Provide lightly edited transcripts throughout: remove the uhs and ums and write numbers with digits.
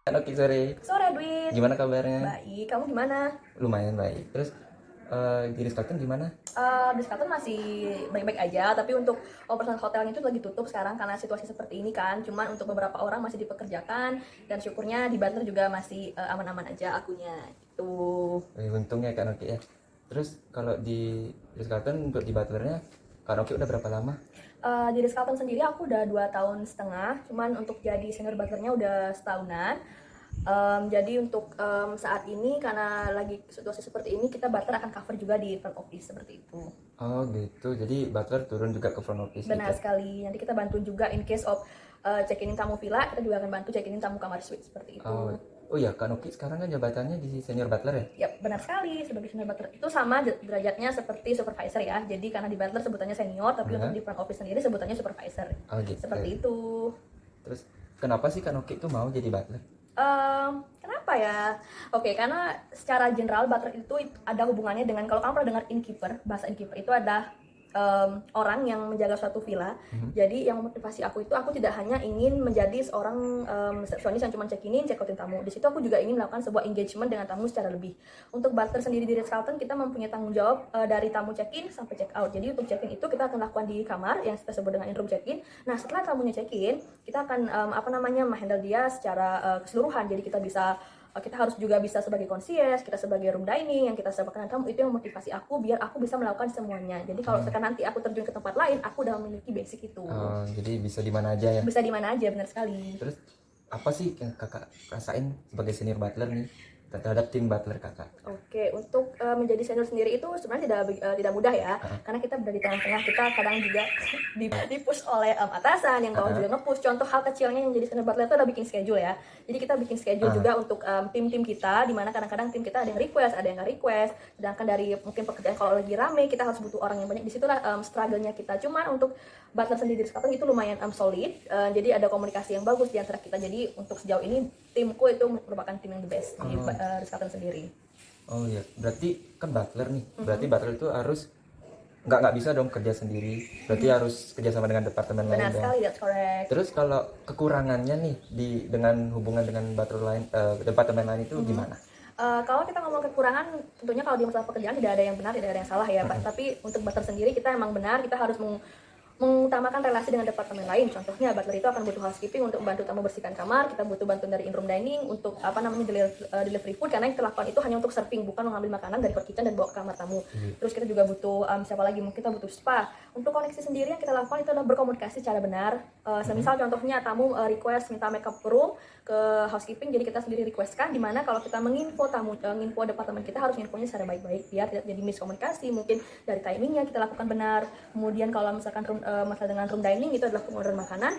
Oke, sore. Sore, Dwit. Gimana kabarnya? Baik, kamu gimana? Lumayan baik. Terus di Ritz Carlton gimana? Di Scotland masih baik-baik aja, tapi untuk operasional hotelnya itu lagi tutup sekarang karena situasi seperti ini kan. Cuman untuk beberapa orang masih dipekerjakan dan syukurnya di Butler juga masih aman-aman aja akunya. Itu Untungnya Kak Noki ya. Terus kalau di Ritz Carlton untuk di butlernya Kak Noki udah berapa lama? Di Ritz Carlton sendiri aku udah 2 tahun setengah, cuman untuk jadi senior butlernya udah setahunan. Jadi untuk saat ini karena lagi situasi seperti ini kita butler akan cover juga di front office seperti itu. Oh gitu. Jadi butler turun juga ke front office gitu. Benar sekali. Nanti kita bantu juga in case of check-in tamu villa, kita juga akan bantu check-in tamu kamar suite seperti itu. Oh ya, Kak Noki sekarang kan jabatannya di senior butler ya? Ya, benar sekali. Sebagai senior butler itu sama derajatnya seperti supervisor ya. Jadi karena di butler sebutannya senior, tapi untuk di front office sendiri sebutannya supervisor. Oh gitu. Seperti itu. Terus kenapa sih Kak Noki itu mau jadi butler? Kenapa ya? Oke, karena secara general butler itu ada hubungannya dengan, kalau kamu pernah dengar innkeeper, bahasa innkeeper itu ada orang yang menjaga suatu villa. Jadi yang memotivasi aku itu, aku tidak hanya ingin menjadi seorang resepsionis yang cuma check-in, check-outin tamu. Di situ aku juga ingin melakukan sebuah engagement dengan tamu secara lebih. Untuk butler sendiri di Ritz Carlton kita mempunyai tanggung jawab dari tamu check-in sampai check-out. Jadi untuk check-in itu kita akan lakukan di kamar yang kita sebut dengan in-room check-in. Nah, setelah tamunya check-in, kita akan menghandle dia secara keseluruhan. Jadi kita harus juga bisa sebagai concierge, kita sebagai room dining yang kita sewakan tamu. Itu yang memotivasi aku biar aku bisa melakukan semuanya. Jadi kalau sekarang nanti aku terjun ke tempat lain, aku udah memiliki basic itu. Jadi bisa di mana aja ya? Bisa di mana aja, benar sekali. Terus apa sih yang kakak rasain sebagai senior butler nih terhadap tim butler kakak? Oke, untuk menjadi senior sendiri itu sebenarnya tidak mudah ya, karena kita berada di tengah-tengah, kita kadang juga di-push oleh atasan, yang bawah juga nge-push. Contoh hal kecilnya yang jadi senior butler itu ada bikin schedule ya. Jadi kita bikin schedule juga untuk tim-tim kita, dimana kadang-kadang tim kita ada yang request, ada yang nggak request. Sedangkan dari mungkin pekerjaan kalau lagi rame, kita harus butuh orang yang banyak. Disitulah struggle-nya kita. Cuman untuk butler sendiri sekarang itu lumayan solid, jadi ada komunikasi yang bagus di antara kita. Jadi untuk sejauh ini timku itu merupakan tim yang the best di Ritz Carlton sendiri. Oh iya, berarti kan butler nih. Berarti butler itu harus nggak bisa dong kerja sendiri. Berarti harus kerjasama dengan departemen lain Benar dong. sekali, that's correct. Terus kalau kekurangannya nih dengan hubungan dengan butler lain, departemen lain itu gimana? Kalau kita ngomong kekurangan, tentunya kalau di masalah pekerjaan tidak ada yang benar, tidak ada yang salah ya, Pak. Tapi untuk butler sendiri kita emang benar, kita harus mengutamakan relasi dengan departemen lain. Contohnya butler itu akan butuh housekeeping untuk bantu tamu bersihkan kamar, kita butuh bantuan dari in-room dining untuk delivery food, karena yang kita lakukan itu hanya untuk serving, bukan mengambil makanan dari kitchen dan bawa ke kamar tamu. Terus kita juga butuh siapa lagi, mungkin kita butuh spa. Untuk koneksi sendiri yang kita lakukan itu adalah berkomunikasi secara benar. Semisal contohnya tamu request minta makeup room ke housekeeping, jadi kita sendiri requestkan, dimana kalau kita menginfo departemen kita harus infonya secara baik-baik biar tidak jadi miskomunikasi. Mungkin dari timingnya kita lakukan benar. Kemudian kalau misalkan masalah dengan room dining itu adalah pengorderan makanan.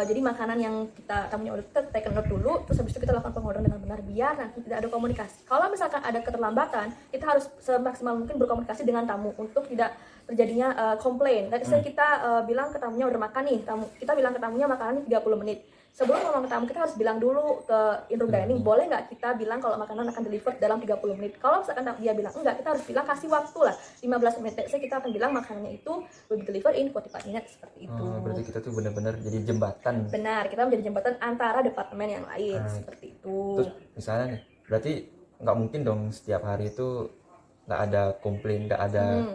Jadi makanan yang tamunya order kita take note dulu, terus habis itu kita lakukan pengorderan dengan benar biar nanti tidak ada komunikasi. Kalau misalkan ada keterlambatan, kita harus semaksimal mungkin berkomunikasi dengan tamu untuk tidak terjadinya komplain. Tadi kita bilang ke tamunya udah makan nih, kita bilang ke tamunya makanannya 30 menit. Sebelum ngomong ke tamu, kita harus bilang dulu ke in-room dining, boleh nggak kita bilang kalau makanan akan deliver dalam 30 menit. Kalau misalkan dia bilang enggak, kita harus bilang kasih waktu lah 15 menit. Jadi kita akan bilang makanannya itu will be delivered in 45 minutes, seperti itu. Berarti kita tuh benar-benar jadi jembatan. Benar, kita menjadi jembatan antara departemen yang lain, seperti itu. Terus misalnya nih, berarti nggak mungkin dong setiap hari itu nggak ada komplain, nggak ada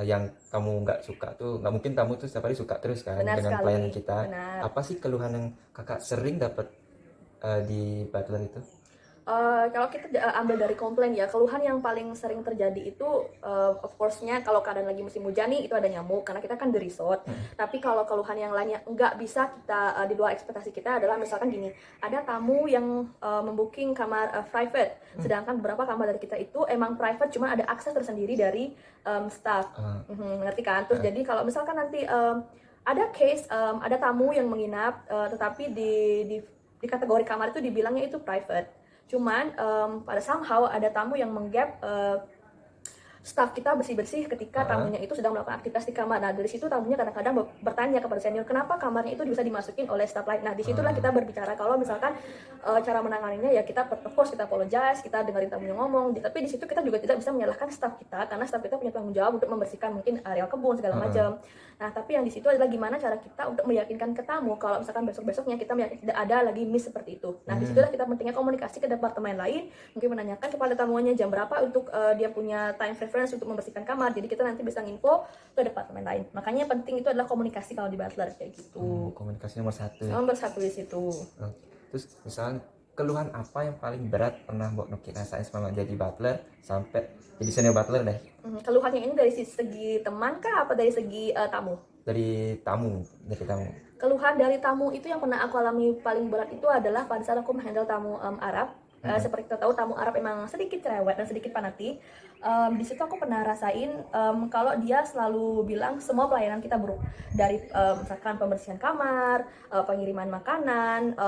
yang kamu nggak suka tuh. Nggak mungkin tamu tuh setiap hari suka terus kan. Benar dengan sekali, pelayanan kita. benar. Apa sih keluhan yang kakak sering dapat di butler itu? Kalau kita ambil dari komplain ya, keluhan yang paling sering terjadi itu of course-nya kalau keadaan lagi musim hujan nih, itu ada nyamuk karena kita kan di resort. Tapi kalau keluhan yang lainnya nggak bisa kita di luar ekspektasi kita adalah misalkan gini, ada tamu yang membooking kamar private, sedangkan beberapa kamar dari kita itu emang private, cuma ada akses tersendiri dari staff. Ngerti kan? Terus jadi kalau misalkan nanti ada case ada tamu yang menginap tetapi di kategori kamar itu dibilangnya itu private. Cuman pada somehow ada tamu yang menggap staff kita bersih-bersih ketika tamunya itu sedang melakukan aktivitas di kamar. Nah, dari situ tamunya kadang-kadang bertanya kepada senior, kenapa kamarnya itu bisa dimasukin oleh staff lain. Nah, disitulah kita berbicara kalau misalkan cara menanganinya ya kita of course kita apologize, kita dengerin tamunya ngomong. Tapi di situ kita juga tidak bisa menyalahkan staff kita karena staff kita punya tanggung jawab untuk membersihkan mungkin area kebun segala macam. Nah, tapi yang di situ adalah gimana cara kita untuk meyakinkan ke tamu kalau misalkan besok-besoknya kita tidak ada lagi miss seperti itu. Nah, disitulah kita pentingnya komunikasi ke departemen lain, mungkin menanyakan kepada tamunya jam berapa untuk dia punya time preference untuk membersihkan kamar. Jadi kita nanti bisa nginfo ke departemen lain. Makanya penting itu adalah komunikasi kalau di butler kayak gitu. Komunikasi nomor 1. Nomor 1 di situ. Terus misalnya keluhan apa yang paling berat pernah Mbak Noki rasain selama jadi butler sampai jadi senior butler deh? Keluhannya ini dari segi teman kah apa dari segi tamu? Dari tamu. Keluhan dari tamu itu yang pernah aku alami paling berat itu adalah pada saat aku menghandle tamu Arab. Seperti kita tahu tamu Arab emang sedikit cerewet dan sedikit fanatik. Di situ aku pernah rasain kalau dia selalu bilang semua pelayanan kita buruk, dari misalkan pembersihan kamar, pengiriman makanan,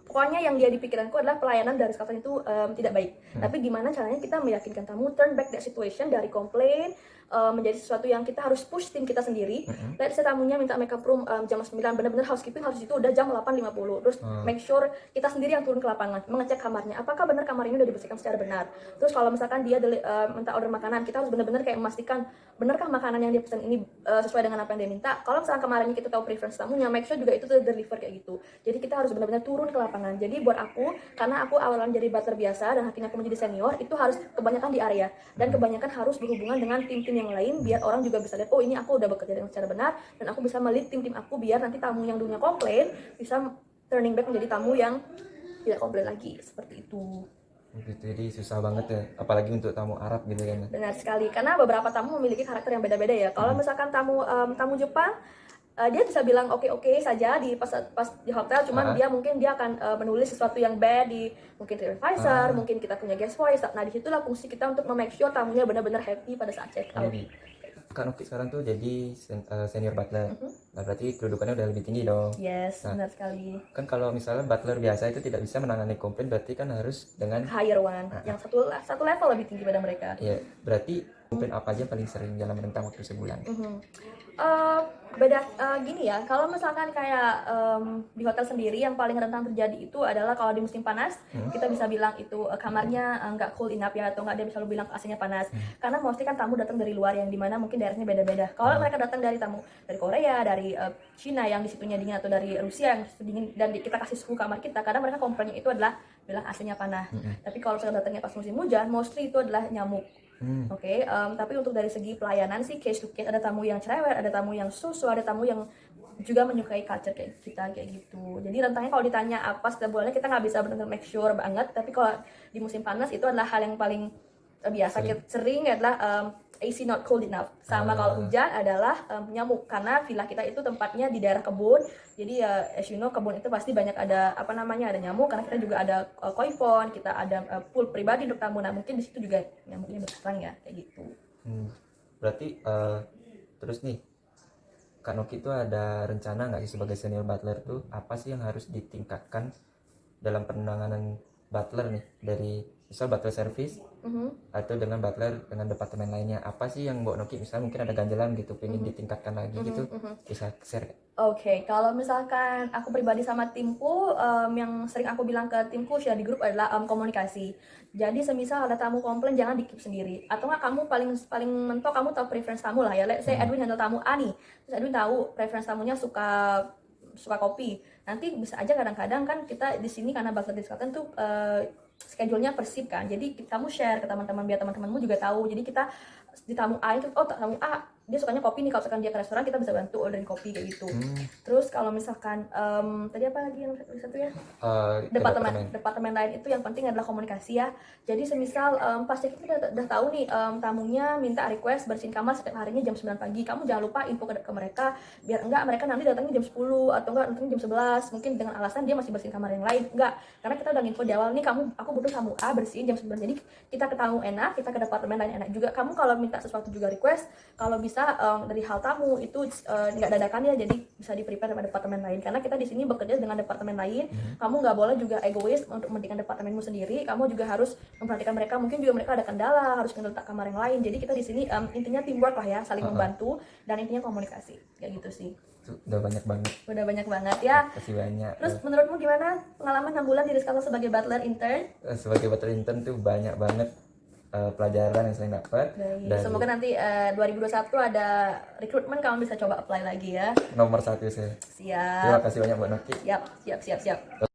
pokoknya yang dia di pikiranku adalah pelayanan dari Scotland itu tidak baik. Tapi gimana caranya kita meyakinkan tamu turn back that situation dari komplain menjadi sesuatu yang kita harus push tim kita sendiri. Let's say tamunya minta makeup room jam 9, benar-benar housekeeping harus itu udah jam 8.50. Terus make sure kita sendiri yang turun ke lapangan, mengecek kamarnya, apakah benar kamar ini udah dibersihkan secara benar. Terus kalau misalkan dia minta order makanan, kita harus benar-benar kayak memastikan benarkah makanan yang dia pesan ini sesuai dengan apa yang dia minta. Kalau misalkan kemarinnya kita tahu preference tamunya, make sure juga itu deliver kayak gitu. Jadi kita harus benar-benar turun ke lapangan. Jadi buat aku, karena aku awalan jadi butler biasa dan akhirnya aku menjadi senior, itu harus kebanyakan di area dan kebanyakan harus berhubungan dengan tim-tim yang lain biar orang juga bisa lihat, oh ini aku udah bekerja dengan secara benar dan aku bisa melit tim-tim aku biar nanti tamu yang dulunya komplain bisa turning back menjadi tamu yang tidak komplain lagi, seperti itu. Gitu, jadi susah banget ya, apalagi untuk tamu Arab gitu kan. Benar sekali, karena beberapa tamu memiliki karakter yang beda-beda ya. Kalau misalkan tamu Jepang, dia bisa bilang oke saja di pas di hotel, cuman dia akan menulis sesuatu yang bad di mungkin TripAdvisor, mungkin kita punya guest voice. Nah, disitulah fungsi kita untuk make sure tamunya benar-benar happy pada saat check out. Kak Noki sekarang tuh jadi senior butler. Nah, berarti kedudukannya udah lebih tinggi dong. Yes, benar sekali. Kan kalau misalnya butler biasa itu tidak bisa menangani komplain, berarti kan harus dengan higher one, yang satu level lebih tinggi pada mereka. Iya, berarti komplain apa aja paling sering dalam rentang waktu sebulan? Beda gini ya, kalau misalkan kayak di hotel sendiri yang paling rentan terjadi itu adalah kalau di musim panas, kita bisa bilang itu kamarnya nggak cool enough ya, atau nggak, dia bisa bilang AC-nya panas. Karena mostly kan tamu datang dari luar yang dimana mungkin daerahnya beda-beda. Kalau mereka datang dari tamu dari Korea, dari Cina yang disitunya dingin, atau dari Rusia yang disitu dingin dan kita kasih suhu kamar kita, kadang mereka komplainnya itu adalah bilang AC-nya panas. Tapi kalau misalkan datangnya pas musim hujan, mostly itu adalah nyamuk. Tapi untuk dari segi pelayanan sih case to case, ada tamu yang cerewet, ada tamu yang susu, ada tamu yang juga menyukai culture kayak kita kayak gitu. Jadi rentangnya kalau ditanya apa setiap bulannya kita nggak bisa benar-benar make sure banget, tapi kalau di musim panas itu adalah hal yang paling biasa sering adalah AC not cold enough. Sama kalau hujan adalah nyamuk, karena villa kita itu tempatnya di daerah kebun. Jadi as you know, kebun itu pasti banyak ada ada nyamuk, karena kita juga ada koi pond, kita ada pool pribadi untuk tamu. Nah, mungkin di situ juga nyamuknya berkurang ya kayak gitu. Berarti terus nih, Kak Noki itu ada rencana nggak sih sebagai senior butler tuh apa sih yang harus ditingkatkan dalam penanganan butler nih, dari misal butler service atau dengan butler dengan departemen lainnya, apa sih yang Mbak Noki misalnya mungkin ada ganjalan gitu pengen ditingkatkan lagi gitu, bisa share? Kalau misalkan aku pribadi sama timku, yang sering aku bilang ke timku share di grup adalah komunikasi. Jadi semisal ada tamu komplain, jangan di keep sendiri, atau nggak kamu paling mentok kamu tahu preference tamu lah ya. Let's say Edwin handle tamu A nih, terus Edwin tahu preference tamunya suka kopi. Nanti bisa aja kadang-kadang kan kita di sini karena butler di Scotland tuh schedule-nya persib kan, jadi kamu share ke teman-teman biar teman-temanmu juga tahu. Jadi kita di tamu A itu, tamu A dia sukanya kopi nih, kalau misalkan dia ke restoran kita bisa bantu orderin kopi kayak gitu. Terus kalau misalkan tadi apa lagi yang satu ya, departemen lain itu yang penting adalah komunikasi ya. Jadi semisal pasti kita udah tahu nih tamunya minta request bersihin kamar setiap harinya jam 9 pagi, kamu jangan lupa info ke mereka biar enggak mereka nanti datangnya jam 10 atau enggak datangnya jam 11 mungkin dengan alasan dia masih bersihin kamar yang lain. Enggak, karena kita udah info di awal nih, aku butuh tamu A bersihin jam 9. Jadi kita ke tamu enak, kita ke departemen lain enak juga. Kamu kalau minta sesuatu juga request, kalau bisa bisa dari hal tamu itu nggak dadakan ya, jadi bisa di prepare sama departemen lain, karena kita di sini bekerja dengan departemen lain. Kamu nggak boleh juga egois untuk mementingkan departemenmu sendiri, kamu juga harus memperhatikan mereka, mungkin juga mereka ada kendala harus ngeletak kamar yang lain. Jadi kita di sini intinya teamwork lah ya, saling membantu, dan intinya komunikasi kayak gitu sih. Itu udah banyak banget Ya. kasih banyak. Terus menurutmu gimana pengalaman 6 bulan di Rizkalto sebagai butler intern? Sebagai butler intern tuh banyak banget pelajaran yang saya dapat. Baik. Dan Semoga nanti 2021 ada rekrutmen, kamu bisa coba apply lagi ya. nomor 1 saya. Siap. Terima kasih banyak buat Noki. Siap.